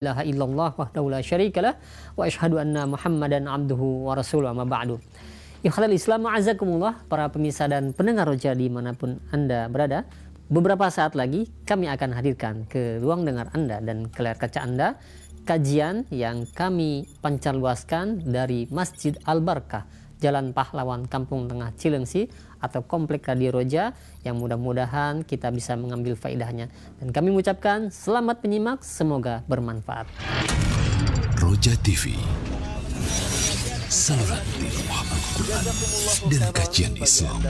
ilaha illallah wahdahu la syarikalah wa asyhadu anna Muhammadan abduhu wa rasuluhu amma ba'du. Ikhwatal Islam a'azakumullah, para pemirsa dan pendengar Roja dimanapun Anda berada. Beberapa saat lagi kami akan hadirkan ke ruang dengar Anda dan ke layar kaca Anda kajian yang kami pancarluaskan dari Masjid Al-Barkah, Jalan Pahlawan, Kampung Tengah, Cilengsi, atau Komplek Radio Roja, yang mudah-mudahan kita bisa mengambil faedahnya. Dan kami mengucapkan selamat menyimak, semoga bermanfaat. Roja TV, saluran tiruah Al-Quran dan kajian Islam.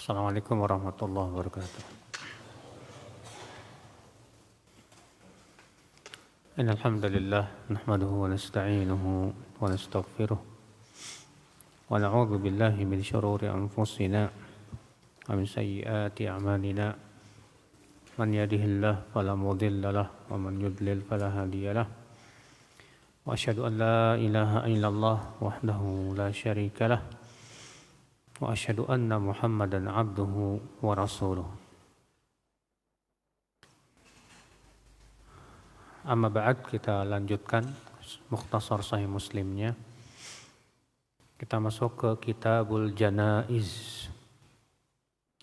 Assalamualaikum warahmatullahi wabarakatuh. Innal hamdalillah nahmaduhu wa nasta'inuhu wa nastaghfiruh wa na'udzu billahi min shururi anfusina wa min sayyiati a'malina. Man yahdihillahu fala mudilla lahu wa man yudlil fala hadiya lahu. Wa asyhadu an la ilaha illallah wahdahu la syarika lahu. Wa asyhadu anna Muhammadan abduhu wa rasuluh. Amma ba'd, kita lanjutkan mukhtasar Sahih Muslimnya. Kita masuk ke Kitabul Janaiz,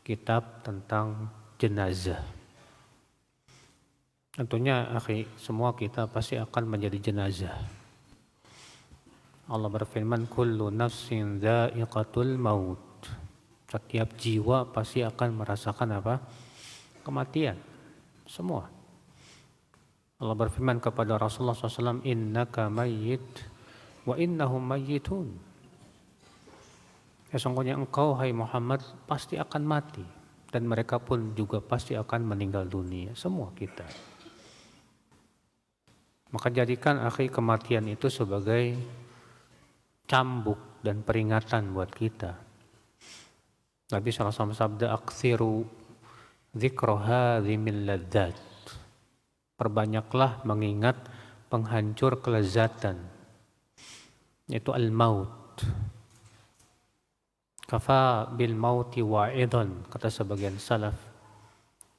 kitab tentang jenazah. Tentunya akhi, semua kita pasti akan menjadi jenazah. Allah berfirman, kullu nafsin dha'iqatul maut. Setiap jiwa pasti akan merasakan apa? Kematian. Semua. Allah berfirman kepada Rasulullah SAW, innaka mayyit wa innahum mayyitun. Sesungguhnya engkau, hai Muhammad, pasti akan mati. Dan mereka pun juga pasti akan meninggal dunia. Semua kita. Maka jadikan akhi kematian itu sebagai cambuk dan peringatan buat kita. Nabi SAW sabda, akthiru dzikra hadzimil ladzat. Perbanyaklah mengingat penghancur kelezatan, yaitu al-maut. Kafa bil mauti wa'idhan, kata sebagian salaf.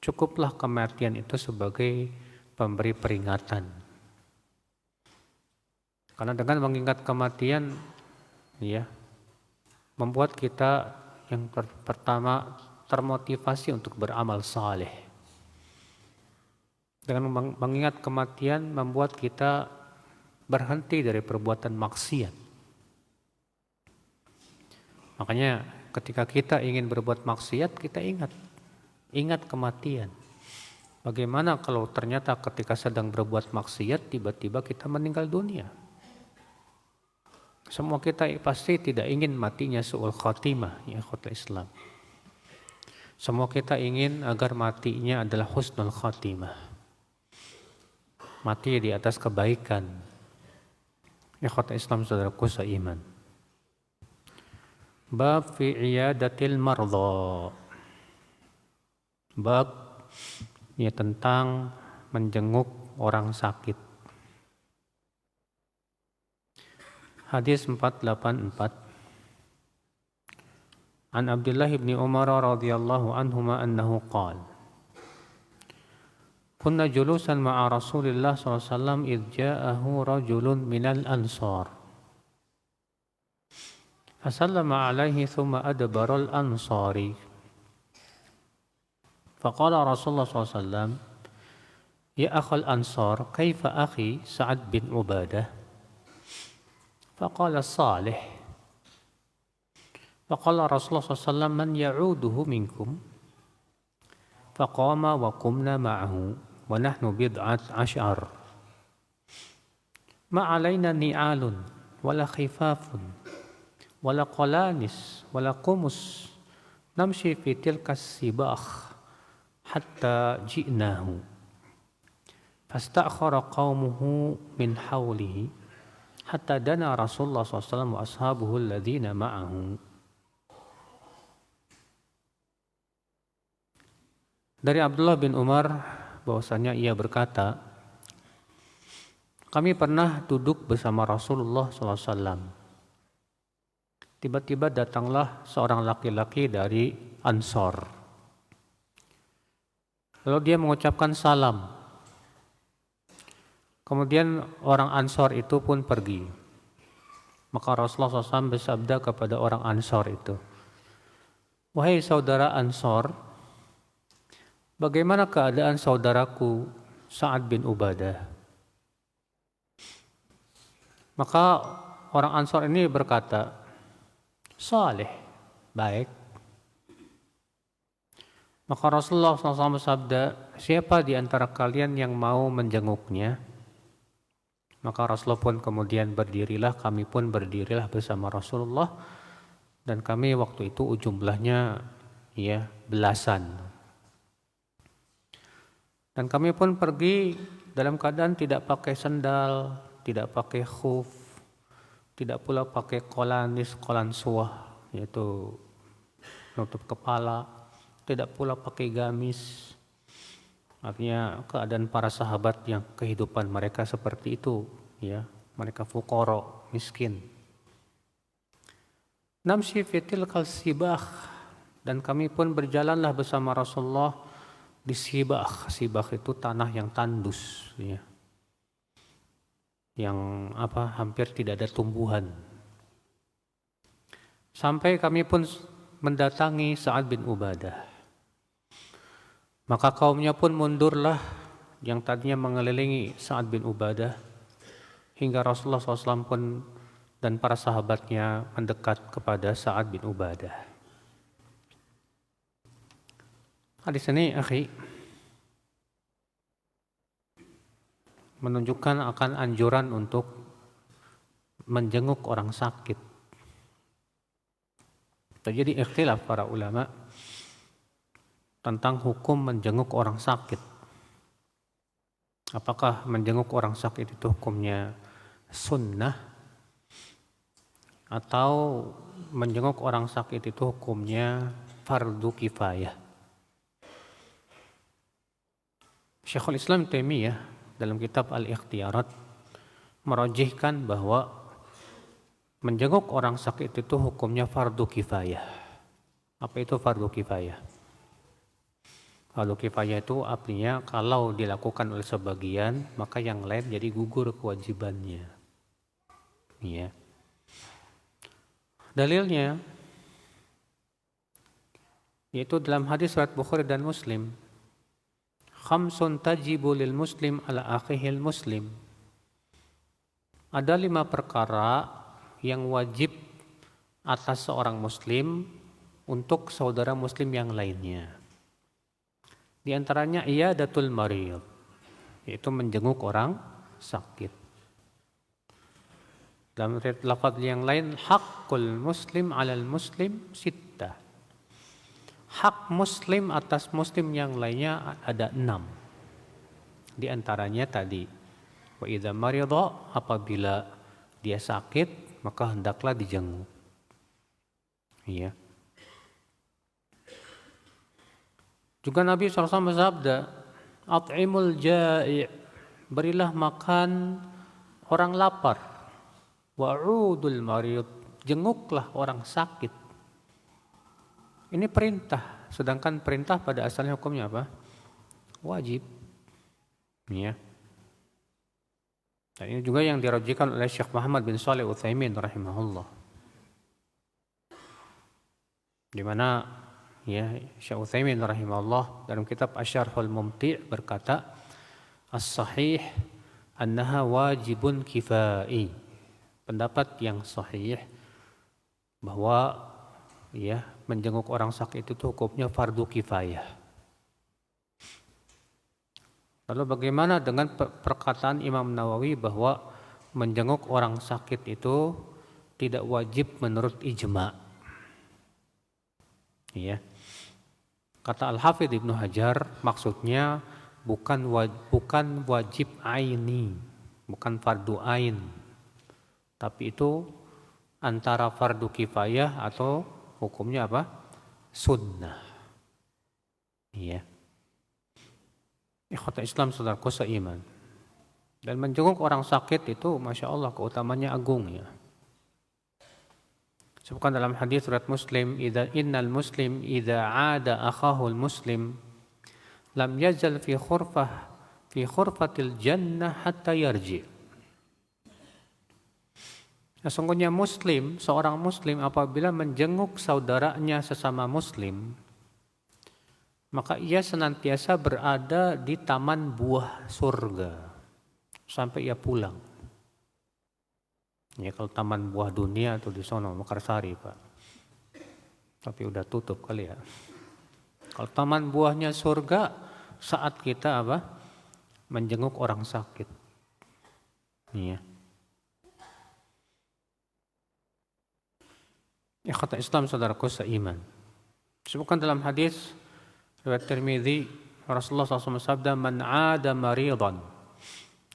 Cukuplah kematian itu sebagai pemberi peringatan. Karena dengan mengingat kematian, ya, membuat kita yang pertama termotivasi untuk beramal saleh. Dengan mengingat kematian membuat kita berhenti dari perbuatan maksiat. Makanya ketika kita ingin berbuat maksiat, kita ingat kematian. Bagaimana kalau ternyata ketika sedang berbuat maksiat tiba-tiba kita meninggal dunia? Semua kita pasti tidak ingin matinya su'ul khatimah, ya ikhwatul Islam. Semua kita ingin agar matinya adalah husnul khatimah. Mati di atas kebaikan. Ya ikhwatul Islam, saudaraku seiman. Bab fi iyadatil mardha. Bab ya tentang menjenguk orang sakit. Hadis 484. An Abdullah bin Umar radhiyallahu anhuma annahu qala kunna julusan ma'a Rasulillah sallallahu alaihi wasallam idh ja'ahu rajulun minal ansar fasallama alaihi thumma adbara al-ansari faqala Rasulullah sallallahu alaihi wasallam ya akhal ansar kaifa akhi Sa'ad bin Ubadah فقال صالح فقال رسول الله صلى الله عليه وسلم من يعوده منكم فقام وقمنا معه ونحن بضعة عشر ما علينا نعال ولا خفاف wala qalanis wala qumus namshi fi tilka sibakh hatta ji'nahu fasta'khara qaumuhu min hawlihi hatta dana Rasulullah SAW wa ashabuhu alladhina ma'ahu. Dari Abdullah bin Umar bahwasanya ia berkata, kami pernah duduk bersama Rasulullah SAW. Tiba-tiba datanglah seorang laki-laki dari Ansor. Lalu dia mengucapkan salam. Kemudian orang Ansor itu pun pergi. Maka Rasulullah SAW bersabda kepada orang Ansor itu, wahai saudara Ansor, bagaimana keadaan saudaraku Sa'ad bin Ubadah? Maka orang Ansor ini berkata, saleh, baik. Maka Rasulullah SAW bersabda, siapa di antara kalian yang mau menjenguknya? Maka Rasulullah pun kemudian berdirilah, kami pun berdirilah bersama Rasulullah. Dan kami waktu itu jumlahnya ya belasan. Dan kami pun pergi dalam keadaan tidak pakai sandal, tidak pakai khuf, tidak pula pakai qalanis, qalansuah, yaitu nutup kepala, tidak pula pakai gamis. Artinya keadaan para sahabat yang kehidupan mereka seperti itu, ya, mereka fuqara, miskin. Namshi fitil kal sibah, dan kami pun berjalanlah bersama Rasulullah di sibah. Sibah itu tanah yang tandus, ya, yang hampir tidak ada tumbuhan. Sampai kami pun mendatangi Sa'ad bin Ubadah. Maka kaumnya pun mundurlah yang tadinya mengelilingi Sa'ad bin Ubadah, hingga Rasulullah SAW pun dan para sahabatnya mendekat kepada Sa'ad bin Ubadah. Hadis ini, akhi, menunjukkan akan anjuran untuk menjenguk orang sakit. Terjadi ikhtilaf para ulama tentang hukum menjenguk orang sakit. Apakah menjenguk orang sakit itu hukumnya sunnah, atau menjenguk orang sakit itu hukumnya fardu kifayah? Syekhul Islam Taimiyah dalam kitab Al-Ikhtiyarat merajihkan bahwa menjenguk orang sakit itu hukumnya fardu kifayah. Apa itu fardu kifayah? Fardu kifayah itu artinya kalau dilakukan oleh sebagian, maka yang lain jadi gugur kewajibannya. Ya. Dalilnya yaitu dalam hadis riwayat Bukhari dan Muslim, khamsun tajibu lil muslim ala akhihil muslim. Ada 5 perkara yang wajib atas seorang muslim untuk saudara muslim yang lainnya. Di antaranya iyadatul marid, yaitu menjenguk orang sakit. Dalam lafaz yang lain, haqqul muslim 'alal muslim sittah. Hak muslim atas muslim yang lainnya ada 6. Di antaranya tadi, wa idza marida, apabila dia sakit maka hendaklah dijenguk. Iya. Juga Nabi SAW bersabda, at'imul ja'i', berilah makan orang lapar, wa'udul marid, jenguklah orang sakit. Ini perintah, sedangkan perintah pada asalnya hukumnya apa? Wajib. Ya. Dan ini juga yang dirajikan oleh Syekh Muhammad bin Shalih Utsaimin rahimahullah. Di mana ya, Syekh Utsaimin rahimahullah dalam kitab Asy-Syarhul Mumti' berkata, as-sahih annaha wajibun kifai. Pendapat yang sahih bahwa ya, menjenguk orang sakit itu hukumnya fardu kifayah. Lalu bagaimana dengan perkataan Imam Nawawi bahwa menjenguk orang sakit itu tidak wajib menurut ijma. Ya. Kata Al-Hafidz Ibnu Hajar, maksudnya bukan wajib aini, bukan fardu ain. Tapi itu antara fardu kifayah atau hukumnya apa? Sunnah. Iya. Ikhwata Islam saudaraku seiman. Dan menjenguk orang sakit itu Masya Allah keutamanya agung ya. Sebutkan dalam hadis riwayat Muslim, innal muslim idza aada akhahul muslim lam yazal fi khurfatil jannah hatta yarji. Sesungguhnya muslim, seorang muslim apabila menjenguk saudaranya sesama muslim, maka ia senantiasa berada di taman buah surga sampai ia pulang. Ya kalau taman buah dunia atau di sono Mekarsari Pak. Tapi udah tutup kali ya. Kalau taman buahnya surga saat kita apa? Menjenguk orang sakit. Iya. Ya kata Islam saudaraku seiman. Disebutkan dalam hadis riwayat Tirmidzi Rasulullah SAW sabda man 'ada maridan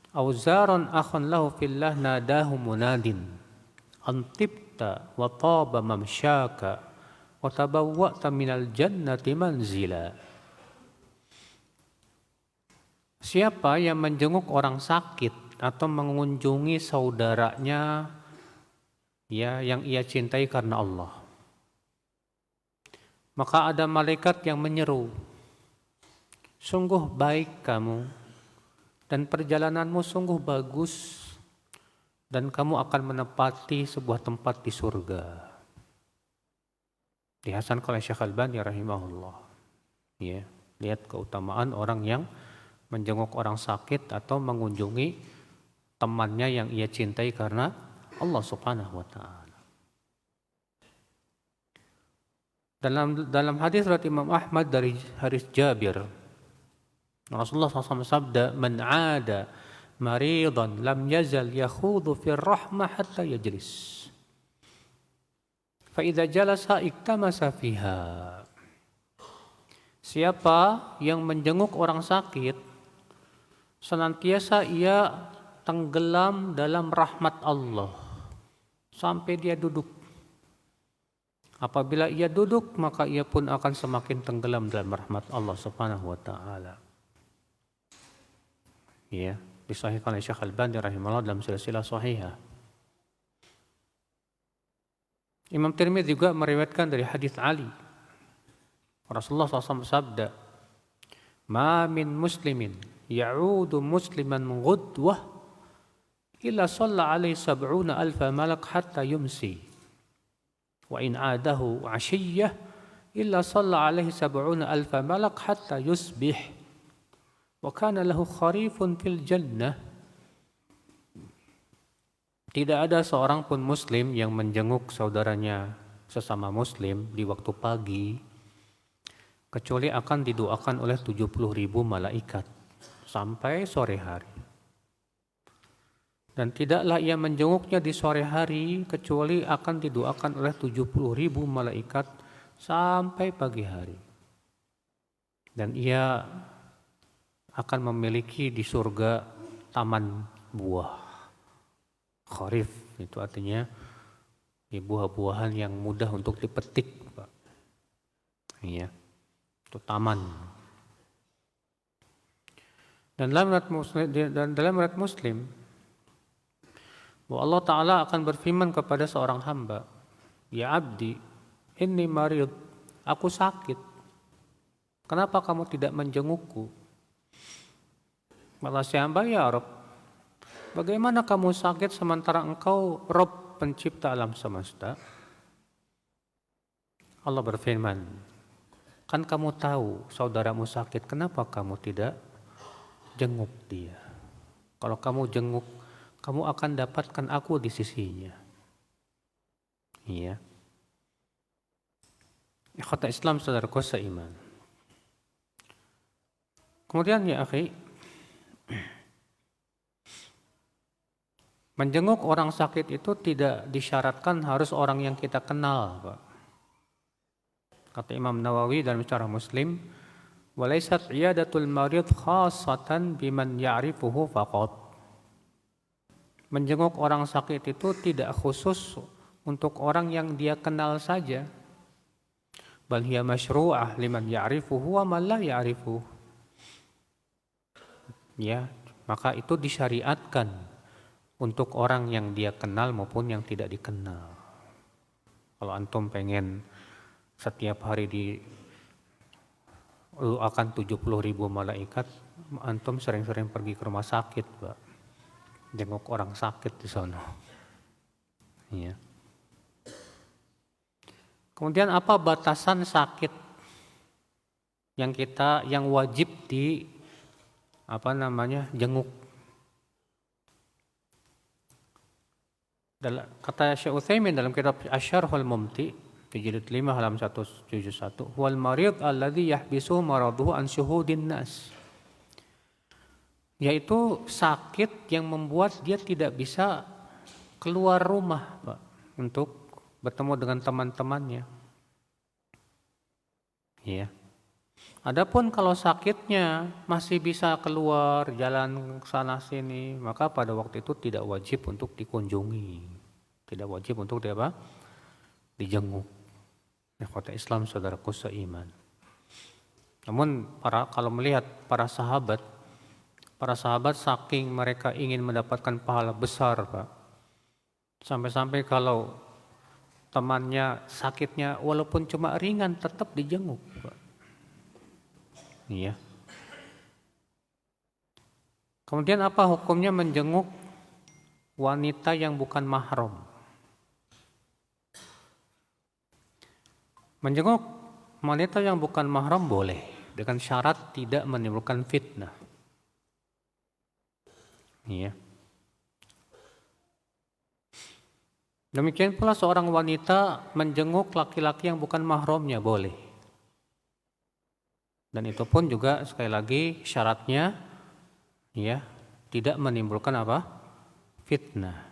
aw zaran akhan lahu fillah nadahu munadin antibta wa taba mamsyaka wa tabawwa'ta minal jannati manzila. Siapa yang menjenguk orang sakit atau mengunjungi saudaranya ya yang ia cintai karena Allah, maka ada malaikat yang menyeru, sungguh baik kamu dan perjalananmu sungguh bagus dan kamu akan menepati sebuah tempat di surga. Dihasankan oleh Syekh Al-Albani rahimahullah. Ya, lihat keutamaan orang yang menjenguk orang sakit atau mengunjungi temannya yang ia cintai karena Allah Subhanahu wa taala. Dalam hadis riwayat Imam Ahmad dari hadis Jabir, Rasulullah SAW sabda, man 'ada maridan lam yazal yakhudhu fi rahmah hatta yajlis. Fa idza jalasa iktamasa fiha. Siapa yang menjenguk orang sakit, senantiasa ia tenggelam dalam rahmat Allah sampai dia duduk. Apabila ia duduk, maka ia pun akan semakin tenggelam dalam rahmat Allah Subhanahu wa taala. Ya, disahihkan oleh Syekh Al-Albani rahimahullah dalam silsilah sahihah. Imam Tirmidzi juga meriwayatkan dari hadis Ali. Rasulullah SAW sabda, "Ma min muslimin ya'udu musliman ghudwah illa shalla alaihi sab'una alfa malak hatta yumsi. Wa in 'adahu 'ashiyyah illa shalla alaihi sab'una alfa malak hatta yusbih. Wa kana lahu kharifun fil jannah." Tidak ada seorang pun muslim yang menjenguk saudaranya sesama muslim di waktu pagi kecuali akan didoakan oleh 70.000 malaikat sampai sore hari. Dan tidaklah ia menjenguknya di sore hari kecuali akan didoakan oleh 70.000 malaikat sampai pagi hari. Dan ia akan memiliki di surga taman buah. Kharif itu artinya buah-buahan yang mudah untuk dipetik, Pak. Iya. Itu taman. Dan dalam riwayat Muslim bahwa Allah Ta'ala akan berfirman kepada seorang hamba, "Ya abdi, inni marid, aku sakit. Kenapa kamu tidak menjengukku?" Malah si hamba, "Ya Rabb, bagaimana kamu sakit sementara engkau Rabb pencipta alam semesta?" Allah berfirman, "Kan kamu tahu saudaramu sakit, kenapa kamu tidak jenguk dia? Kalau kamu jenguk, kamu akan dapatkan aku di sisinya." Iya. Ikhwata Islam saudaraku seiman. Kemudian ya akhi, Menjenguk orang sakit itu tidak disyaratkan harus orang yang kita kenal, Pak. Kata Imam Nawawi dalam Syarah Muslim, "Walaysat iyadatul marid khassatan biman ya'rifuhu faqat." Menjenguk orang sakit itu tidak khusus untuk orang yang dia kenal saja. Bal hiya masyru'ah liman ya'rifuhu wa man la ya'rifuhu. Ya, maka itu disyariatkan untuk orang yang dia kenal maupun yang tidak dikenal. Kalau antum pengen setiap hari akan 70.000 malaikat, antum sering-sering pergi ke rumah sakit, Pak. Jenguk orang sakit di sana. Ya. Kemudian apa batasan sakit yang wajib jenguk? Kata Syekh Utsaimin dalam kitab Asy-Syarhul Mumti di jilid 5 halaman 171, wal marid alladzi yahbisu maraduhu an syuhudin nas. Yaitu sakit yang membuat dia tidak bisa keluar rumah, Pak, untuk bertemu dengan teman-temannya. Ya. Adapun kalau sakitnya masih bisa keluar jalan sana sini, maka pada waktu itu tidak wajib untuk dikunjungi, tidak wajib untuk dijenguk. Ikhwata Islam, saudaraku seiman. Namun kalau melihat para sahabat saking mereka ingin mendapatkan pahala besar, Pak, sampai-sampai kalau temannya sakitnya walaupun cuma ringan tetap dijenguk, Pak. Iya. Kemudian apa hukumnya menjenguk wanita yang bukan mahram? Menjenguk wanita yang bukan mahram boleh dengan syarat tidak menimbulkan fitnah. Iya. Demikian pula seorang wanita menjenguk laki-laki yang bukan mahramnya boleh. Dan itu pun juga sekali lagi syaratnya ya tidak menimbulkan fitnah.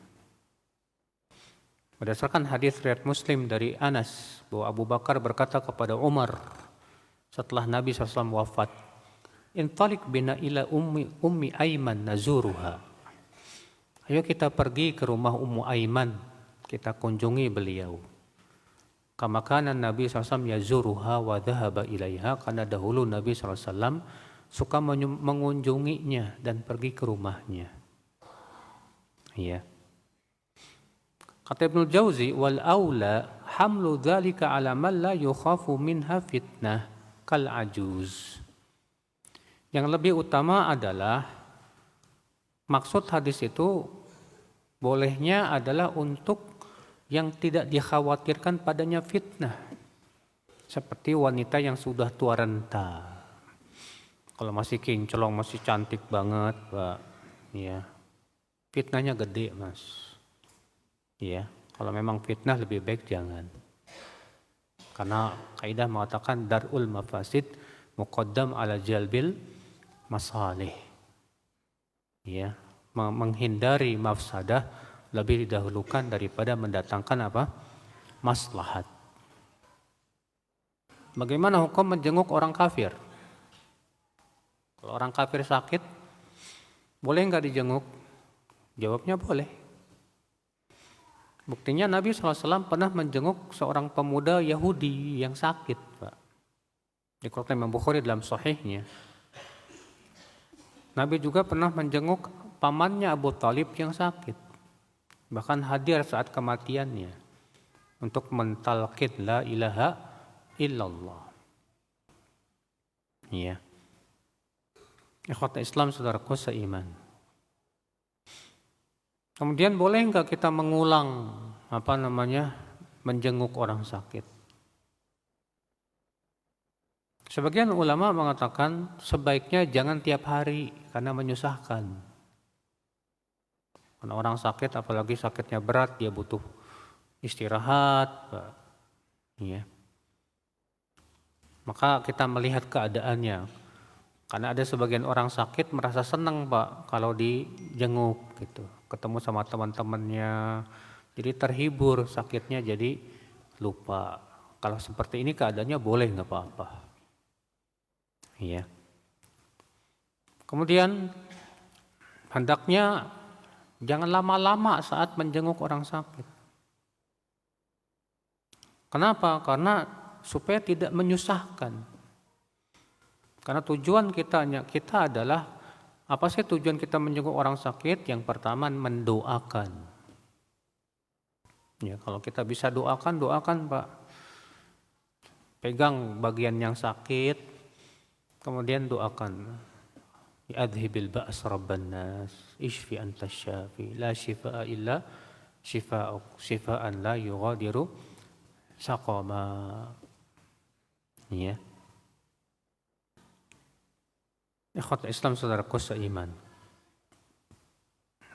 Berdasarkan hadis riwayat Muslim dari Anas bahwa Abu Bakar berkata kepada Umar setelah Nabi SAW wafat, "Intalik bina ila ummi Aiman nazuruha." Ayo kita pergi ke rumah Ummu Aiman, kita kunjungi beliau. Kama kana Nabi SAW yazuruha wa dhahaba ilaiha, karena dahulu Nabi SAW suka mengunjunginya dan pergi ke rumahnya. Ya. Kata Ibnu Jauzi, wal aula hamlu dzalika ala man la yukhafu minha fitnah kal ajuz. Yang lebih utama adalah maksud hadis itu bolehnya adalah untuk yang tidak dikhawatirkan padanya fitnah. Seperti wanita yang sudah tua renta. Kalau masih kinclong, masih cantik banget, Pak. Ya. Fitnahnya gede, Mas. Ya, kalau memang fitnah lebih baik jangan. Karena kaidah mengatakan darul mafasid muqaddam ala jalbil masalih. Ya, menghindari mafsadah lebih didahulukan daripada mendatangkan maslahat. Bagaimana hukum menjenguk orang kafir? Kalau orang kafir sakit, boleh nggak dijenguk? Jawabnya boleh. Buktinya Nabi SAW pernah menjenguk seorang pemuda Yahudi yang sakit, Pak. Dikeluarkan Imam Bukhari dalam sahihnya. Nabi juga pernah menjenguk pamannya Abu Thalib yang sakit. Bahkan hadir saat kematiannya untuk mentalqin la ilaha illallah. Ya. Ikhwata Islam, saudaraku seiman. Kemudian boleh enggak kita mengulang menjenguk orang sakit? Sebagian ulama mengatakan sebaiknya jangan tiap hari karena menyusahkan. Karena orang sakit, apalagi sakitnya berat, dia butuh istirahat. Ya. Maka kita melihat keadaannya. Karena ada sebagian orang sakit merasa senang, Pak, kalau dijenguk gitu. ketemu sama teman-temannya, jadi terhibur, sakitnya jadi lupa. Kalau seperti ini keadaannya boleh, nggak apa-apa. Iya. Kemudian hendaknya jangan lama-lama saat menjenguk orang sakit. Kenapa? Karena supaya tidak menyusahkan. Karena tujuan kita adalah, apa sih tujuan kita menjenguk orang sakit? Yang pertama mendoakan. Ya, kalau kita bisa doakan Pak. Pegang bagian yang sakit, kemudian doakan. Adhibil ba's rabban nas, ishfi anta syafi, la shifaa illa shifa'uk, shifaan la yughadiru saqama. Ya. Ikhwat Islam saudaraku seiman.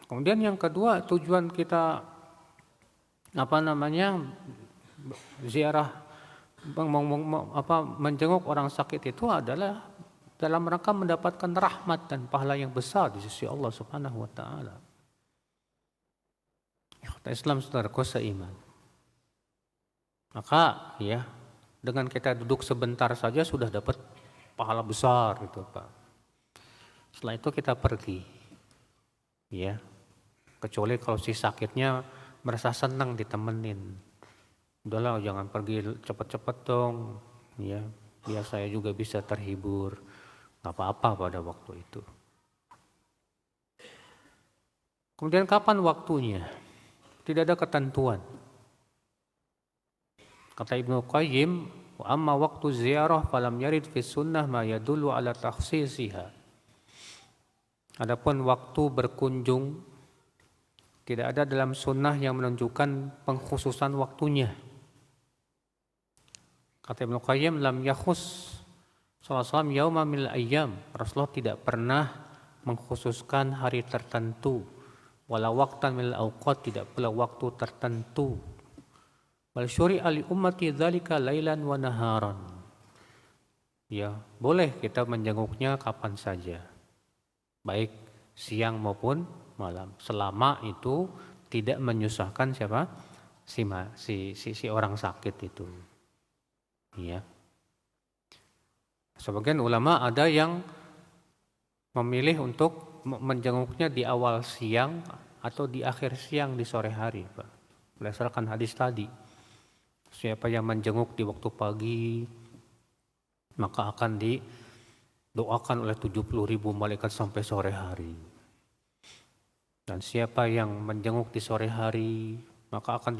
Kemudian yang kedua, tujuan kita ziarah menjenguk orang sakit itu adalah dalam rangka mendapatkan rahmat dan pahala yang besar di sisi Allah Subhanahu wa taala. Ikhwat Islam saudaraku seiman. Maka ya, dengan kita duduk sebentar saja sudah dapat pahala besar itu, Pak. Setelah itu kita pergi. Ya. Kecuali kalau si sakitnya merasa senang ditemenin. Udahlah, jangan pergi cepat-cepat dong. Ya, biar saya juga bisa terhibur. Gak apa-apa pada waktu itu. Kemudian kapan waktunya? Tidak ada ketentuan. Kata Ibnu Qayyim, wa amma waktu ziarah falam yarid fi sunnah ma yadullu ala takhsisiha. Adapun waktu berkunjung, tidak ada dalam sunnah yang menunjukkan pengkhususan waktunya. Kata Ibnu Qayyim, lam yakhus sallallahu alaihi wasallam yauma minal ayyam. Rasulullah tidak pernah mengkhususkan hari tertentu. Wala waqtan minal awqat, tidak pula waktu tertentu. Wal syuri'a li ummati dzalika lailan wa naharan. Ya, boleh kita menjenguknya kapan saja. Baik siang maupun malam. Selama itu tidak menyusahkan siapa? Si orang sakit itu. Ya. Sebagian ulama ada yang memilih untuk menjenguknya di awal siang atau di akhir siang di sore hari, Pak. Berdasarkan hadis tadi. Siapa yang menjenguk di waktu pagi, maka akan didoakan oleh 70.000 malaikat sampai sore hari. Dan siapa yang menjenguk di sore hari, maka akan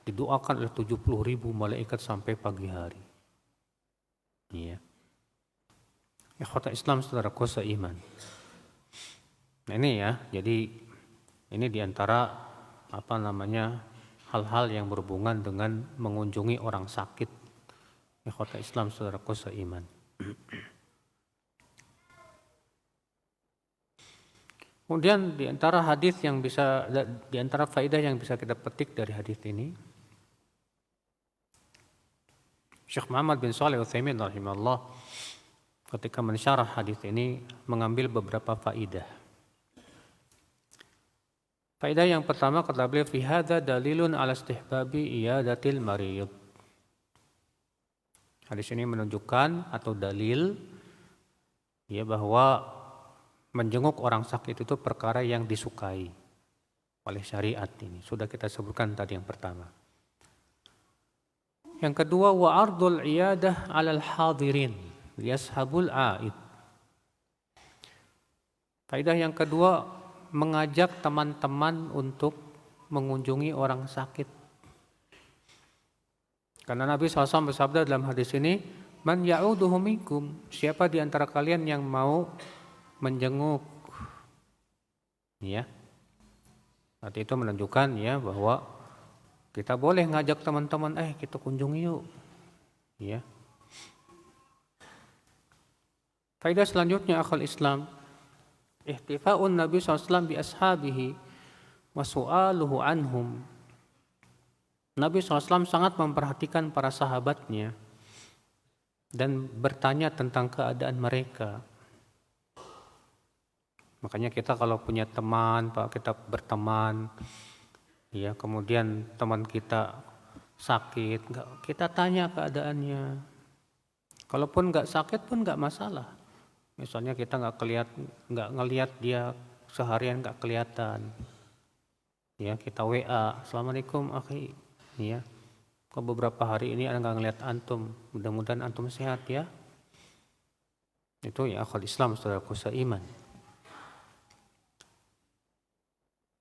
didoakan oleh 70.000 malaikat sampai pagi hari. Iya. Ikhwata Islam saudaraku seiman. Nah ini ya, jadi ini diantara hal-hal yang berhubungan dengan mengunjungi orang sakit. Ikhwata Islam saudaraku seiman. Kemudian diantara faedah yang bisa kita petik dari hadis ini, Syekh Muhammad bin Shalih Al-Utsaimin rahimahullah ketika mensyarah hadis ini mengambil beberapa faedah. Faedah yang pertama kata beliau, fi hadza dalilun ala istihbabi iyadatil marid. Hadis ini menunjukkan atau dalil ya bahwa menjenguk orang sakit itu perkara yang disukai oleh syariat ini. Sudah kita sebutkan tadi yang pertama. Yang kedua, wa ardul iyadah 'alal hadirin liyashabul aid. Faedah yang kedua, mengajak teman-teman untuk mengunjungi orang sakit. Karena Nabi SAW bersabda dalam hadis ini, man ya'uduhu minkum, siapa di antara kalian yang mau menjenguk. Ya. Arti itu menunjukkan ya bahwa kita boleh ngajak teman-teman, kita kunjungi yuk. Ya. Faedah selanjutnya akal Islam, ihtifa'un Nabi SAW bi ashabihi wa su'aluhu anhum. Nabi SAW sangat memperhatikan para sahabatnya dan bertanya tentang keadaan mereka. Makanya kita kalau punya teman, Pak, kita berteman, ya, kemudian teman kita sakit, kita tanya keadaannya. Kalaupun nggak sakit pun nggak masalah. Misalnya kita nggak ngelihat dia seharian nggak kelihatan, ya, kita WA, Assalamualaikum akhi, ya, kok beberapa hari ini nggak ngelihat antum, mudah-mudahan antum sehat ya. Itu ya akhwal Islam, saudaraku seiman.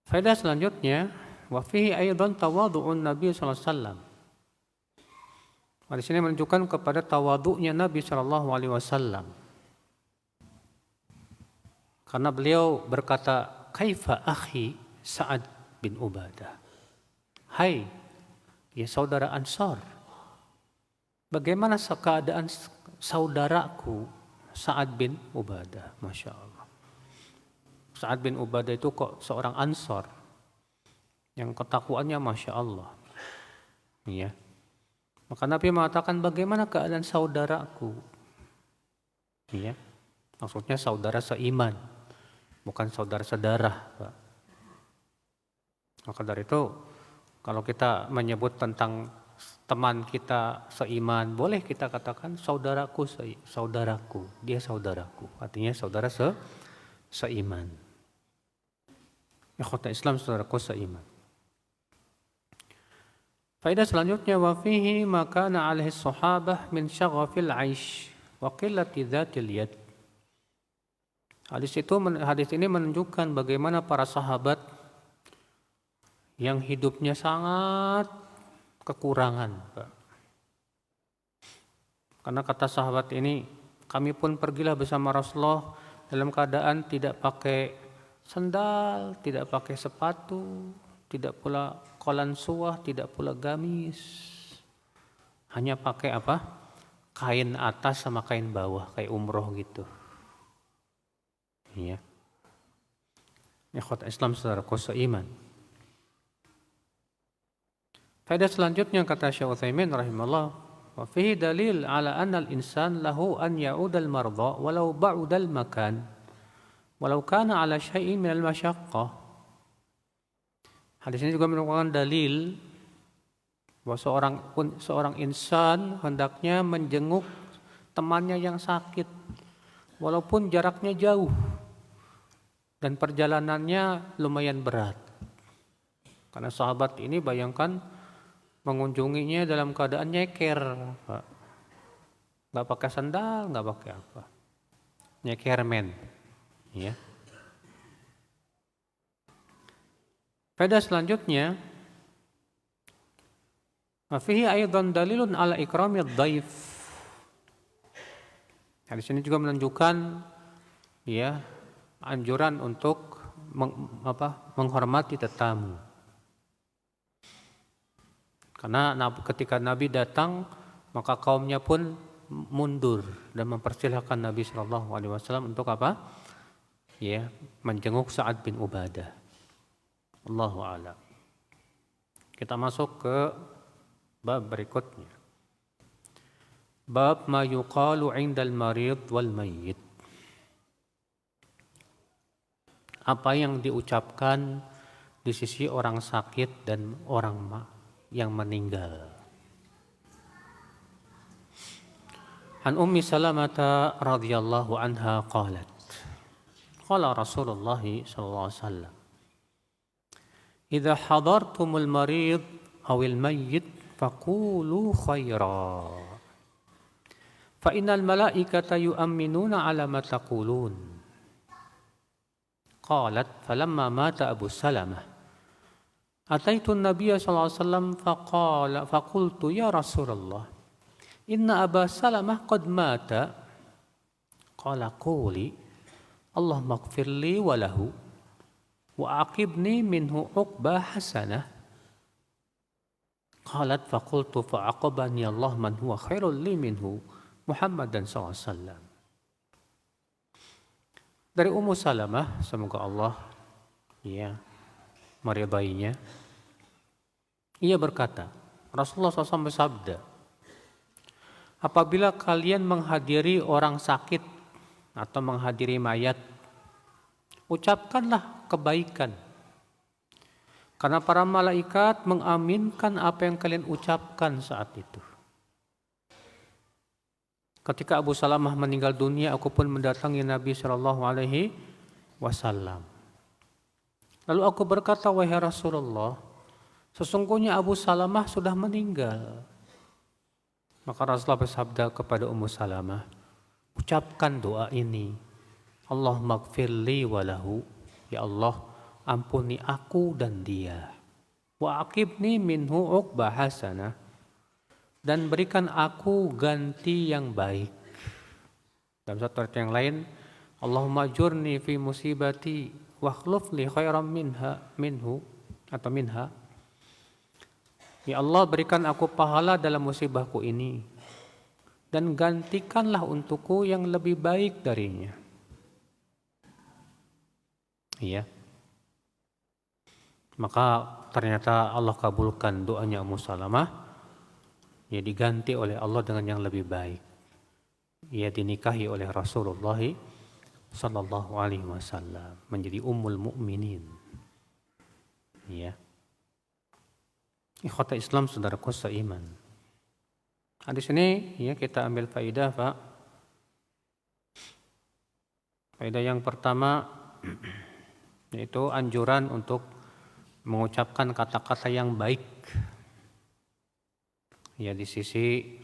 Faedah selanjutnya, wa fihi aidan tawadhu'un Nabi sallallahu alaihi wasallam. Di sini menunjukkan kepada tawadhu'nya Nabi sallallahu alaihi wasallam. Karena beliau berkata, "Kaifa akhi Sa'ad bin Ubadah?" Hai, ya saudara Ansar, bagaimana keadaan saudaraku Sa'ad bin Ubadah? Masya Allah. Sa'ad bin Ubadah itu kok seorang Ansar yang ketakwaannya Masya Allah. Ya. Maka Nabi mengatakan, bagaimana keadaan saudaraku? Ya. Maksudnya saudara seiman, bukan saudara sedarah, Pak. Maka dari itu, kalau kita menyebut tentang teman kita seiman, boleh kita katakan saudaraku, dia saudaraku. Artinya saudara seiman. Ikhwata Islam, saudaraku seiman. Faedah selanjutnya, wa fihi ma kana alaihi sahabah min syaghafil 'aish wa qillati dzatil yad. Hadis ini menunjukkan bagaimana para sahabat yang hidupnya sangat kekurangan, Pak. Karena kata sahabat ini, kami pun pergilah bersama Rasulullah dalam keadaan tidak pakai sandal, tidak pakai sepatu, tidak pula qalansuwah, tidak pula gamis. Hanya pakai apa? Kain atas sama kain bawah, kayak umroh gitu. Ya. Ikhwat Islam, saudaraku seiman. Faedah selanjutnya kata Syekh Utsaimin rahimahullah, wa fihi dalil ala anna al-insan lahu an ya'udal marda walau ba'udal makan walau kana ala syai'in minal masyaqqah. Hadis ini juga merupakan dalil bahwa seorang insan hendaknya menjenguk temannya yang sakit walaupun jaraknya jauh dan perjalanannya lumayan berat. Karena sahabat ini bayangkan mengunjunginya dalam keadaan nyeker, Pak. Nggak pakai sandal, nggak pakai apa. Nyeker men. Ya. Faedah selanjutnya, fihi aidan dalilun ala ikramid dhaif. Hadis ini juga menunjukkan ya anjuran untuk menghormati tetamu. Karena ketika Nabi datang, maka kaumnya pun mundur dan mempersilahkan Nabi SAW untuk apa? Ya, menjenguk Sa'ad bin Ubadah. Allahu a'lam. Kita masuk ke bab berikutnya. Bab ma yuqalu 'indal marid wal mayyit. Apa yang diucapkan di sisi orang sakit dan orang yang meninggal. An Ummi Salamah radhiyallahu anha qalat, qala Rasulullah sallallahu alaihi wasallam, idza hadartumul marid awil mayyit faqulu khaira fa innal malaikata yu'minuna ala ma taqulun. Qalat falamma mata Abu Salamah ataitu an-nabiy sallallahu alaihi wasallam faqultu ya Rasulullah inna Aba Salamah qad mata. Qala quli Allahumma ighfirli wa lahu wa aqibni minhu uqba hasanah. Qalat faqultu fa'aqabani Allah man huwa khairul li minhu Muhammadan sallallahu alaihi wasallam. Dari Ummu Salamah, semoga Allah ya meridainya, ia berkata, Rasulullah SAW bersabda, apabila kalian menghadiri orang sakit atau menghadiri mayat, ucapkanlah kebaikan. Karena para malaikat mengaminkan apa yang kalian ucapkan saat itu. Ketika Abu Salamah meninggal dunia, aku pun mendatangi Nabi Shallallahu Alaihi Wasallam. Lalu aku berkata, wahai Rasulullah, sesungguhnya Abu Salamah sudah meninggal. Maka Rasulullah bersabda kepada Ummu Salamah, ucapkan doa ini. Allahumma gfirli walahu. Ya Allah, ampuni aku dan dia. Wa aqibni minhu uqbah hasanah. Dan berikan aku ganti yang baik. Dalam satu ayat yang lain, Allahumma jurni fi musibati wa akhluf li khairan minha. Ya Allah, berikan aku pahala dalam musibahku ini dan gantikanlah untukku yang lebih baik darinya. Iya. Maka ternyata Allah kabulkan doanya Ummu Salamah. Ia diganti oleh Allah dengan yang lebih baik. Ia dinikahi oleh Rasulullah sallallahu alaihi wasallam menjadi ummul mukminin. Ya. Ikhwata Islam, saudaraku seiman. Di sini ya kita ambil faidah, Pak. Faidah yang pertama yaitu anjuran untuk mengucapkan kata-kata yang baik. Ya, di sisi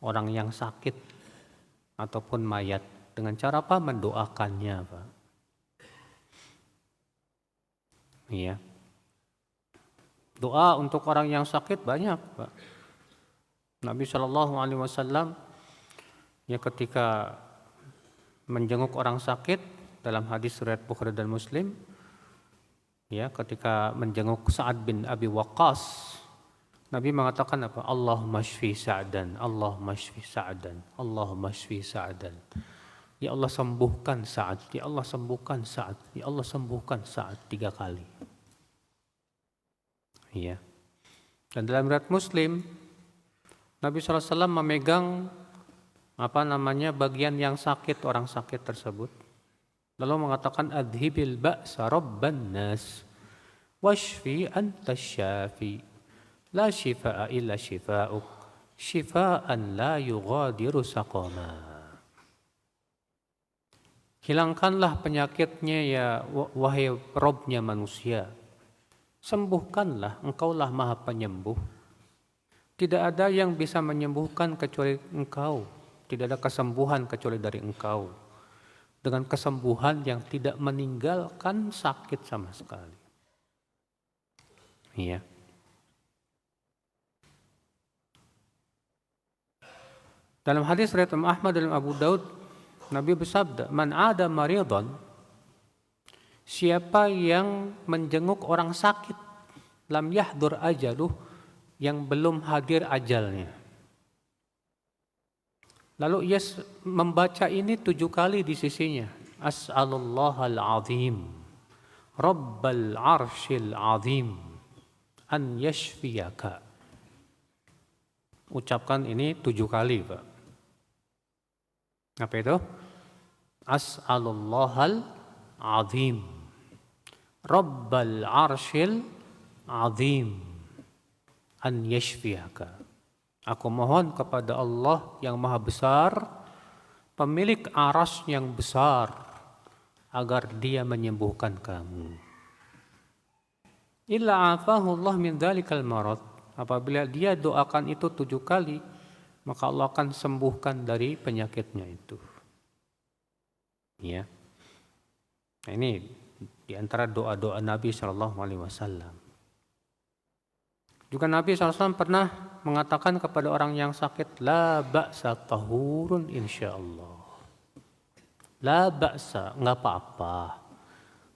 orang yang sakit ataupun mayat dengan cara apa? Mendoakannya, Pak. Iya. Doa untuk orang yang sakit banyak, Pak. Nabi Shallallahu Alaihi Wasallam ya ketika menjenguk orang sakit dalam hadis riwayat Bukhari dan Muslim, ya ketika menjenguk Sa'ad bin Abi Waqqas, Nabi mengatakan apa? Allahumma shfi Sa'dan, Allahumma shfi Sa'dan, Allahumma shfi Sa'dan. Ya Allah sembuhkan Sa'ad, ya Allah sembuhkan Sa'ad, ya Allah sembuhkan Sa'ad 3 kali. Iya. Dan dalam riwayat Muslim, Nabi SAW memegang bagian yang sakit orang sakit tersebut, lalu mengatakan adhibil ba'sa rabban nas washfi anta syafi. La shifaa illa shifaa'uk, shifaa'an la yughadiru saqama. Hilangkanlah penyakitnya ya wahai Robnya manusia. Sembuhkanlah, engkaulah maha penyembuh. Tidak ada yang bisa menyembuhkan kecuali engkau. Tidak ada kesembuhan kecuali dari engkau. Dengan kesembuhan yang tidak meninggalkan sakit sama sekali. Iya. Dalam hadis riwayat Imam Ahmad dan Abu Daud, Nabi bersabda, "Man ada maridhan," siapa yang menjenguk orang sakit, lam yahdur ajaluh, yang belum hadir ajalnya. Lalu ia membaca ini 7 kali di sisinya. As'alullahal azim, Rabbal arshil azim, an yashfiyaka. Ucapkan ini 7 kali, Pak. Apa itu? As'alullahal azim, Rabbal arshil azim, an yashfiyaka. Aku mohon kepada Allah yang maha besar, pemilik aras yang besar, agar dia menyembuhkan kamu. Illa afahu Allah min dhalikal marad. Apabila dia doakan itu 7 kali, maka Allah akan sembuhkan dari penyakitnya itu. Ya. Nah, ini di antara doa-doa Nabi SAW. Juga Nabi SAW pernah mengatakan kepada orang yang sakit, la ba'sa tahurun insyaallah. La ba'sa, enggak apa-apa.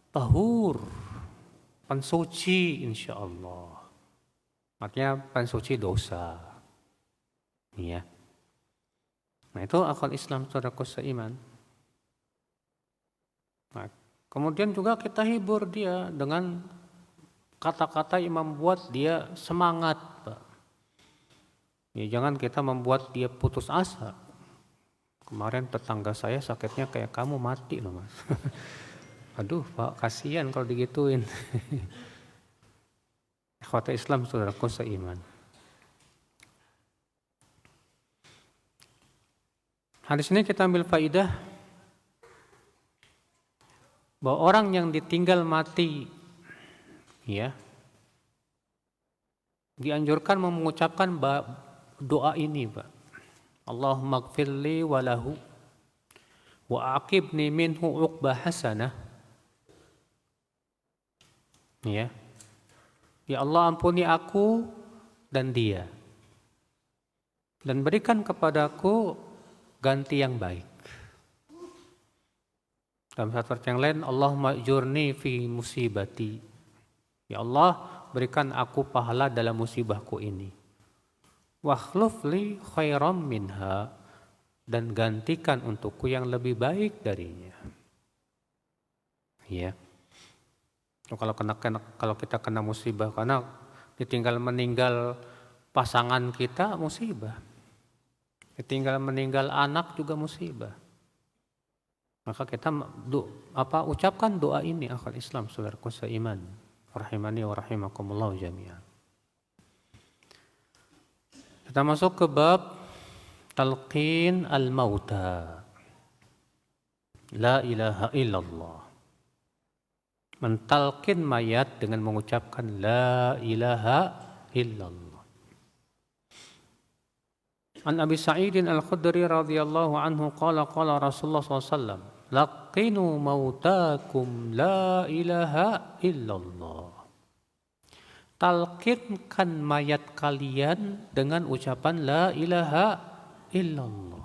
Tahur, pensuci insyaallah. Artinya pensuci dosa. Ya. Nah, itu akal Islam saudaraku seiman. Nah, kemudian juga kita hibur dia dengan kata-kata yang membuat dia semangat, Pak. Ya, jangan kita membuat dia putus asa. Kemarin tetangga saya sakitnya kayak kamu, mati loh, Mas. Aduh Pak, kasihan kalau digituin. Ikhwata Islam, saudaraku seiman. Hadis ini kita ambil faidah bahwa orang yang ditinggal mati, ya, dianjurkan mengucapkan doa ini, Pak. Allahumma gfirli walahu wa aqibni minhu uqbah hasanah. Ya. Ya Allah, ampuni aku dan dia, dan berikan kepadaku ganti yang baik. Dalam satu ayat yang lain, Allahumma ajurni fi musibati. Ya Allah, berikan aku pahala dalam musibahku ini. Wakhluf li khairam minha, dan gantikan untukku yang lebih baik darinya. Ya. Kalau kita kena musibah karena ditinggal meninggal pasangan kita, musibah. Ditinggal meninggal anak juga musibah. Maka kita ucapkan doa ini, akhwat Islam, saudaraku seiman, rahimani wa rahimakumullah jami'an. Kita masuk ke bab talqin al-mauta. La ilaha illallah. Mentalkin mayat dengan mengucapkan la ilaha illallah. An Abi Sa'idin Al-Khudri radhiyallahu anhu qala Rasulullah SAW, laqinu mautakum la ilaha illallah. Talqinkan mayat kalian dengan ucapan la ilaha illallah.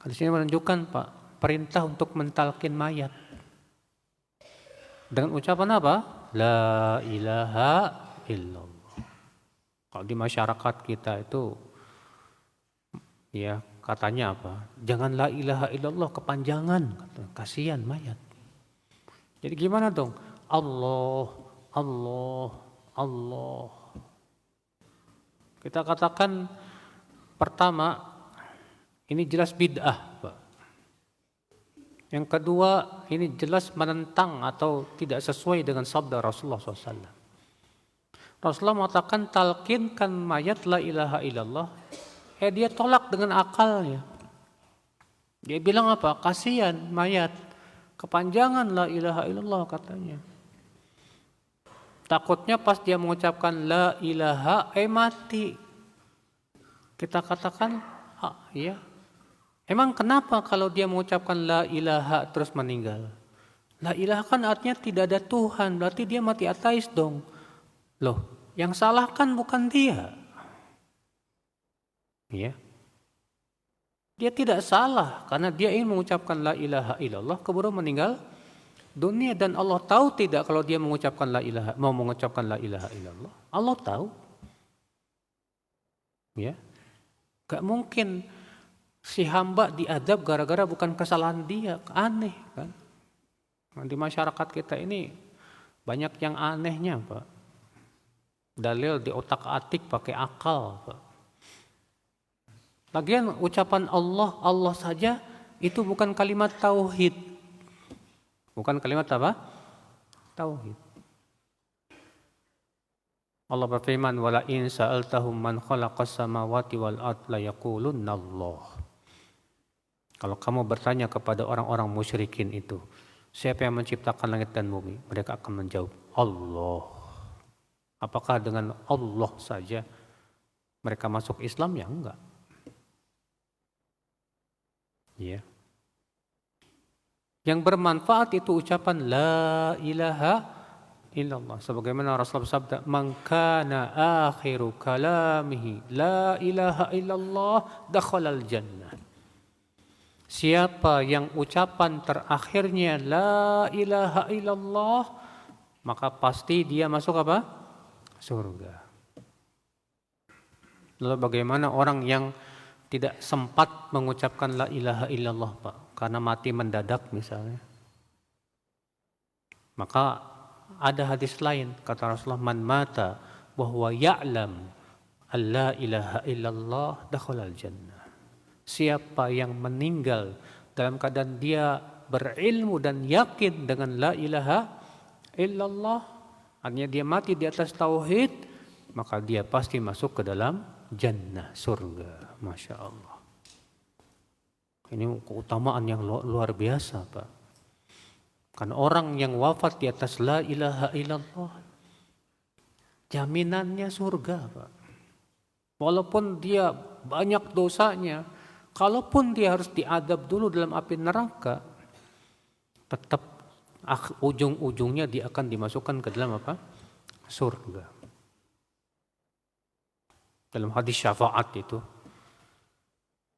Di sini menunjukkan, Pak, perintah untuk mentalkin mayat. Dengan ucapan apa? La ilaha illallah. Kalau di masyarakat kita itu, ya katanya apa? Jangan la ilaha illallah kepanjangan, kasihan mayat. Jadi gimana dong? Allah, Allah, Allah. Kita katakan pertama, ini jelas bid'ah, Pak. Yang kedua, ini jelas menentang atau tidak sesuai dengan sabda Rasulullah SAW. Rasulullah mengatakan talqinkan mayat la ilaha illallah. Dia tolak dengan akalnya. Dia bilang apa? Kasihan mayat, kepanjangan la ilaha illallah katanya. Takutnya pas dia mengucapkan la ilaha, mati. Kita katakan, ya. Emang kenapa kalau dia mengucapkan la ilaha terus meninggal? La ilaha kan artinya tidak ada Tuhan, berarti dia mati ateis dong. Loh, yang salah kan bukan dia. Ya. Dia tidak salah karena dia ingin mengucapkan la ilaha illallah keburu meninggal dunia, dan Allah tahu tidak kalau dia mengucapkan mau mengucapkan la ilaha illallah. Allah tahu. Ya. Gak mungkin si hamba diadab gara-gara bukan kesalahan dia, aneh kan? Di masyarakat kita ini banyak yang anehnya, Pak. Dalil di otak-atik pakai akal, Pak. Lagian ucapan Allah, Allah saja itu bukan kalimat tauhid. Bukan kalimat apa? Tauhid. Allah berfirman, wala in sa'altahum man khalaqas samawati wal ard la yaqulunna Allah. Kalau kamu bertanya kepada orang-orang musyrikin itu, siapa yang menciptakan langit dan bumi? Mereka akan menjawab, Allah. Apakah dengan Allah saja mereka masuk Islam? Ya enggak. Ya. Yang bermanfaat itu ucapan la ilaha illallah. Sebagaimana Rasulullah bersabda, man kana akhiru kalamihi la ilaha illallah dakhalal jannah. Siapa yang ucapan terakhirnya la ilaha illallah, maka pasti dia masuk apa? Surga. Lalu bagaimana orang yang tidak sempat mengucapkan la ilaha illallah, Pak, karena mati mendadak misalnya? Maka ada hadis lain, kata Rasulullah, man mata wa huwa ya'lam alla ilaha illallah dakhalal jannah. Siapa yang meninggal dalam keadaan dia berilmu dan yakin dengan la ilaha illallah, artinya dia mati di atas tauhid, maka dia pasti masuk ke dalam jannah, surga. Masya Allah. Ini keutamaan yang luar biasa, Pak. Kan orang yang wafat di atas la ilaha illallah, jaminannya surga, Pak. Walaupun dia banyak dosanya, kalaupun dia harus diadab dulu dalam api neraka, tetap ujung-ujungnya dia akan dimasukkan ke dalam apa? Surga. Dalam hadis syafaat itu,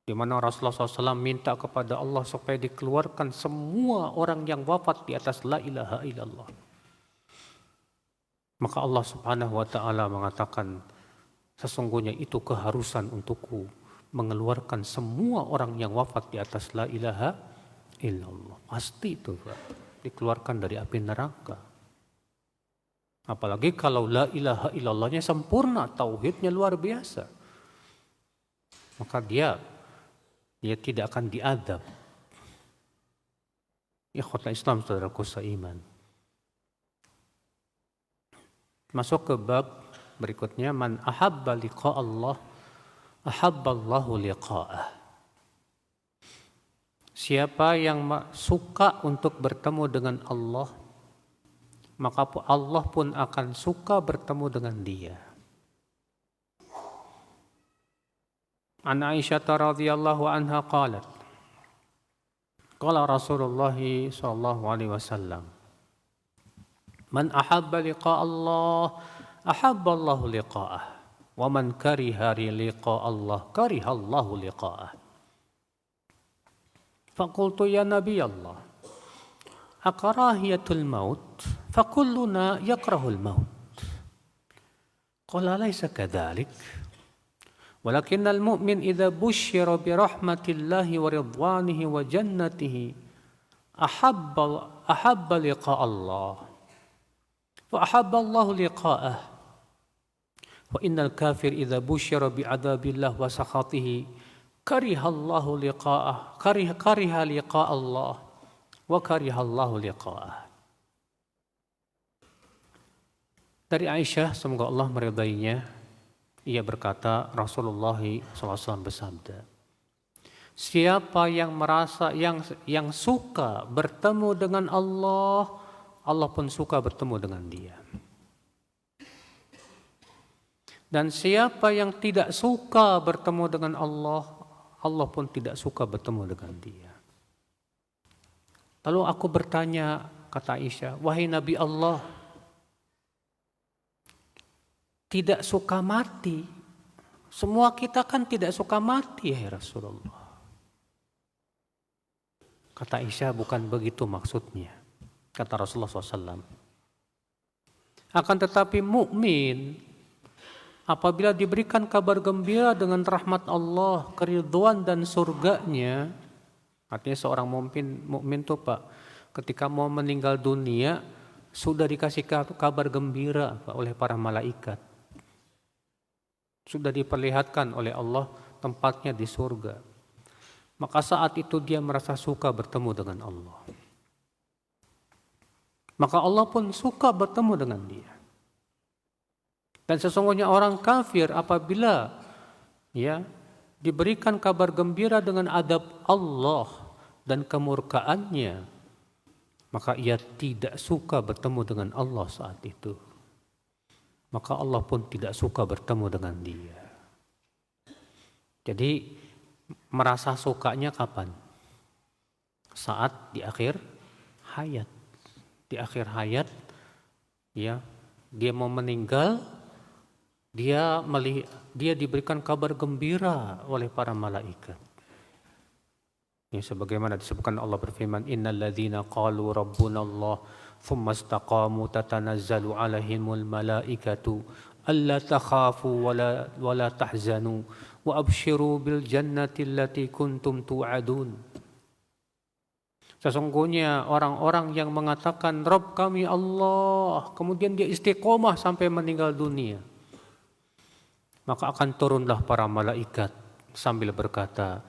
di mana Rasulullah SAW minta kepada Allah supaya dikeluarkan semua orang yang wafat di atas la ilaha illallah. Maka Allah Subhanahu wa Ta'ala mengatakan, sesungguhnya itu keharusan untukku mengeluarkan semua orang yang wafat di atas la ilaha illallah. Pasti itu, Pak, dikeluarkan dari api neraka. Apalagi kalau la ilaha illallahnya sempurna, tauhidnya luar biasa, maka dia tidak akan diadab. Ikhwatul Islam, saudaraku seiman. Masuk ke bab berikutnya, man ahabba liqa Allah ahabballahu liqa'ah. Siapa yang suka untuk bertemu dengan Allah, maka Allah pun akan suka bertemu dengan dia. An Aisyah radhiyallahu anha qalat, qala Rasulullah sallallahu alaihi wasallam, man ahabba liqa Allah ahabba Allahu liqa'ah, wa man kariha liqa Allah kariha Allahu liqa'ah. Faqultu ya Nabi Allah, akarahiyatul maut? Fakulluna yakrahul maut. Qala laysa kadzalik. ولكن المؤمن إذا بشر برحمة الله ورضوانه وجنته أحب لقاء الله وأحب الله لقاءه وإن الكافر إذا بشر بعذاب الله وسخطه كره لقاء الله وكره الله لقاءه. Dari Aisyah, semoga Allah meridainya, ia berkata, Rasulullah SAW bersabda, siapa yang merasa yang suka bertemu dengan Allah, Allah pun suka bertemu dengan dia. Dan siapa yang tidak suka bertemu dengan Allah, Allah pun tidak suka bertemu dengan dia. Lalu aku bertanya, kata Aisyah, wahai Nabi Allah, tidak suka mati. Semua kita kan tidak suka mati, ya Rasulullah. Kata Aisyah, bukan begitu maksudnya. Kata Rasulullah SAW. Akan tetapi mukmin apabila diberikan kabar gembira dengan rahmat Allah, keridhaan dan surganya, artinya seorang mukmin tuh Pak, ketika mau meninggal dunia sudah dikasih kabar gembira Pak, oleh para malaikat. Sudah diperlihatkan oleh Allah tempatnya di surga. Maka saat itu dia merasa suka bertemu dengan Allah. Maka Allah pun suka bertemu dengan dia. Dan sesungguhnya orang kafir apabila diberikan kabar gembira dengan adab Allah dan kemurkaannya, maka ia tidak suka bertemu dengan Allah saat itu. Maka Allah pun tidak suka bertemu dengan dia. Jadi merasa sukanya kapan? Saat di akhir hayat. Di akhir hayat, dia mau meninggal, dia diberikan kabar gembira oleh para malaikat. Sebagaimana disebutkan Allah berfirman, innal ladzina qalu rabbunallah thumma istaqamu tatanazzalu alaihimul malaikatu alla takhafu wala tahzanu wa abshiru bil jannati allati kuntum tu'adun. Sesungguhnya orang-orang yang mengatakan Rabb kami Allah, kemudian dia istiqomah sampai meninggal dunia, maka akan turunlah para malaikat sambil berkata,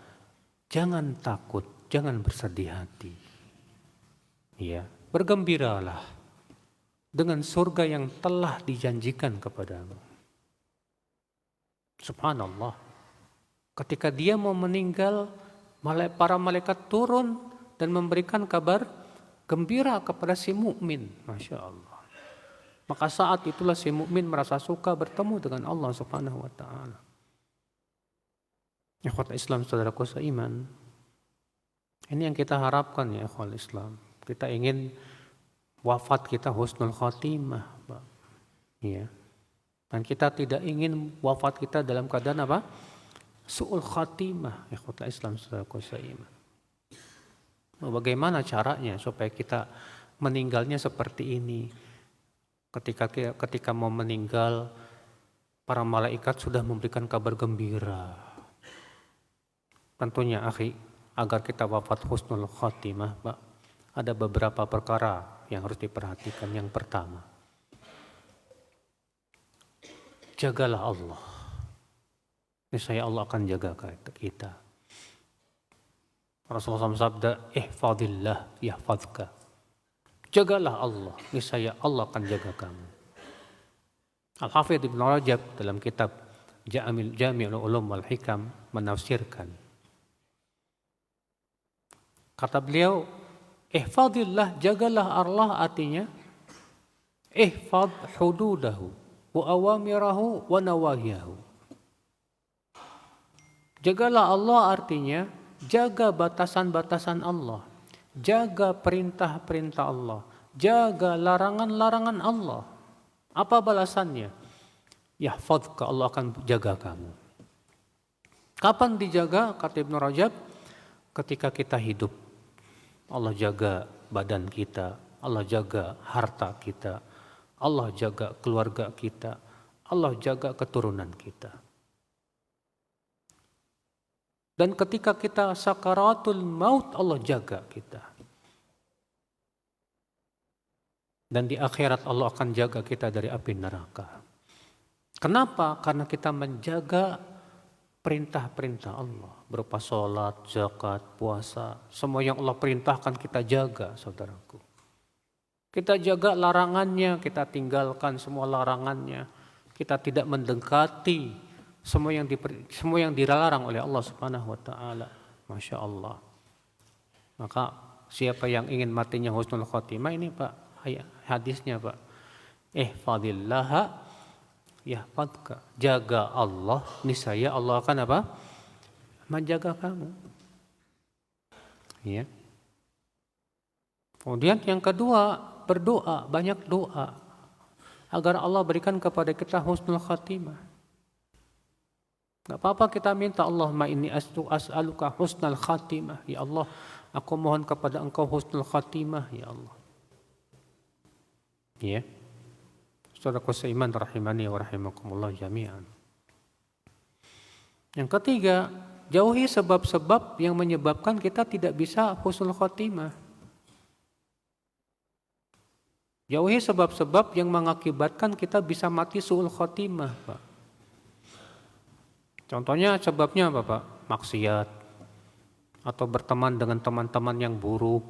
jangan takut, jangan bersedih hati. Ya, bergembiralah dengan surga yang telah dijanjikan kepadamu. Subhanallah. Ketika dia mau meninggal, para malaikat turun dan memberikan kabar gembira kepada si mukmin. Masya Allah. Maka saat itulah si mukmin merasa suka bertemu dengan Allah Subhanahu wa taala. Ikhwat Islam, saudaraku seiman. Ini yang kita harapkan ya ikhwal Islam. Kita ingin wafat kita husnul khatimah, Pak. Ya. Dan kita tidak ingin wafat kita dalam keadaan apa? Su'ul khatimah, ikhwat Islam, saudaraku seiman. Bagaimana caranya supaya kita meninggalnya seperti ini? Ketika mau meninggal, para malaikat sudah memberikan kabar gembira. Tentunya akhi, agar kita wafat husnul khatimah, Pak, ada beberapa perkara yang harus diperhatikan. Yang pertama, jagalah Allah. Niscaya Allah akan jaga kita. Rasulullah SAW sabda, ihfadillah yahfadka. Jagalah Allah, niscaya Allah akan jaga kamu. Al-Hafidh Ibn Rajab dalam kitab Jami'ul Ulum wal Hikam menafsirkan. Kata beliau, ihfadillah, jagalah Allah artinya ihfad hududahu wa awamirahu wa nawahiyahu. Jagalah Allah artinya jaga batasan-batasan Allah, jaga perintah-perintah Allah, jaga larangan-larangan Allah. Apa balasannya? Yahfadka, Allah akan jaga kamu. Kapan dijaga? Kata Ibnu Rajab, ketika kita hidup. Allah jaga badan kita, Allah jaga harta kita, Allah jaga keluarga kita, Allah jaga keturunan kita. Dan ketika kita sakaratul maut, Allah jaga kita. Dan di akhirat Allah akan jaga kita dari api neraka. Kenapa? Karena kita menjaga perintah-perintah Allah. Berupa sholat, zakat, puasa. Semua yang Allah perintahkan kita jaga, saudaraku. Kita jaga larangannya, kita tinggalkan semua larangannya. Kita tidak mendekati semua yang dilarang oleh Allah Subhanahu wa taala. Masya Allah. Maka siapa yang ingin matinya husnul khotimah, ini Pak, hadisnya Pak. Ihfadillaha yahfadka. Jaga Allah, niscaya Allah akan apa? Menjaga kamu. Ya. Kemudian yang kedua, berdoa, banyak doa agar Allah berikan kepada kita husnul khatimah. Gak apa-apa kita minta, Allahumma inni as'aluka husnul khatimah. Ya Allah, aku mohon kepada Engkau husnul khatimah, ya Allah. Ya. Saudaraku seiman rahimani wa rahimakumullah jami'an. Yang ketiga, jauhi sebab-sebab yang menyebabkan kita tidak bisa husnul khatimah. Jauhi sebab-sebab yang mengakibatkan kita bisa mati su'ul khatimah, Pak. Contohnya sebabnya apa, Pak? Maksiat atau berteman dengan teman-teman yang buruk.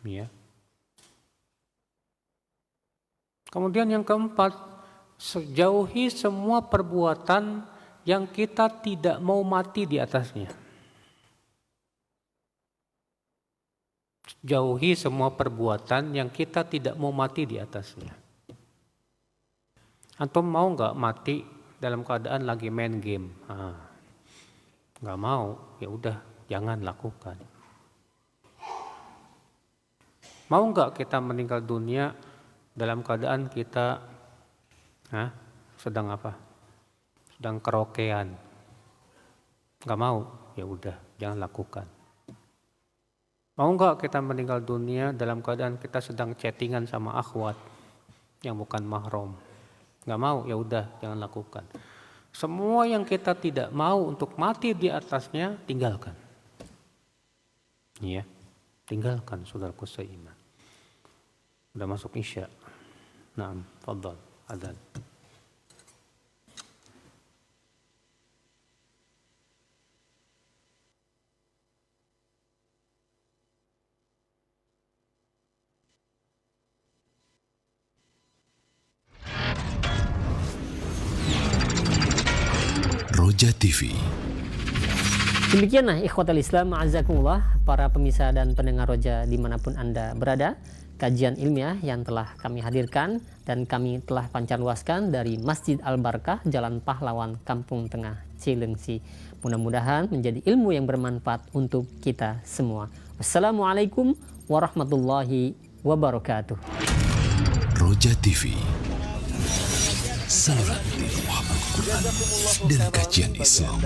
Ya. Kemudian yang keempat, jauhi semua perbuatan yang kita tidak mau mati di atasnya. Jauhi semua perbuatan yang kita tidak mau mati di atasnya. Antum mau nggak mati dalam keadaan lagi main game? Nggak mau, ya udah jangan lakukan. Mau nggak kita meninggal dunia dalam keadaan kita sedang apa? Sedang karaokean. Nggak mau, ya udah jangan lakukan. Mau nggak kita meninggal dunia dalam keadaan kita sedang chattingan sama akhwat yang bukan mahram? Nggak mau, ya udah jangan lakukan. Semua yang kita tidak mau untuk mati di atasnya, tinggalkan. Iya, tinggalkan, saudaraku seiman. Udah masuk Isya. Naam, fadhal, adzan. Roja TV. Demikianlah ikhwatal Islam ma'azakumullah, para pemirsa dan pendengar Roja dimanapun Anda berada, kajian ilmiah yang telah kami hadirkan dan kami telah pancarluaskan dari Masjid Al-Barkah, Jalan Pahlawan, Kampung Tengah, Cilengsi. Mudah-mudahan menjadi ilmu yang bermanfaat untuk kita semua. Wassalamualaikum warahmatullahi wabarakatuh. Roja TV, saluran tilawahat Al-Quran dan kajian Islam.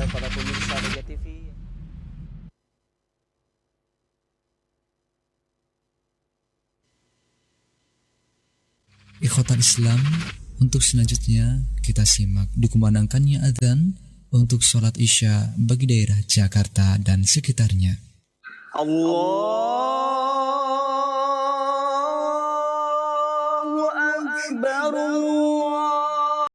Ikhwatal Islam, untuk selanjutnya kita simak dikumandangkannya adzan untuk sholat Isya bagi daerah Jakarta dan sekitarnya. Allahu Akbar.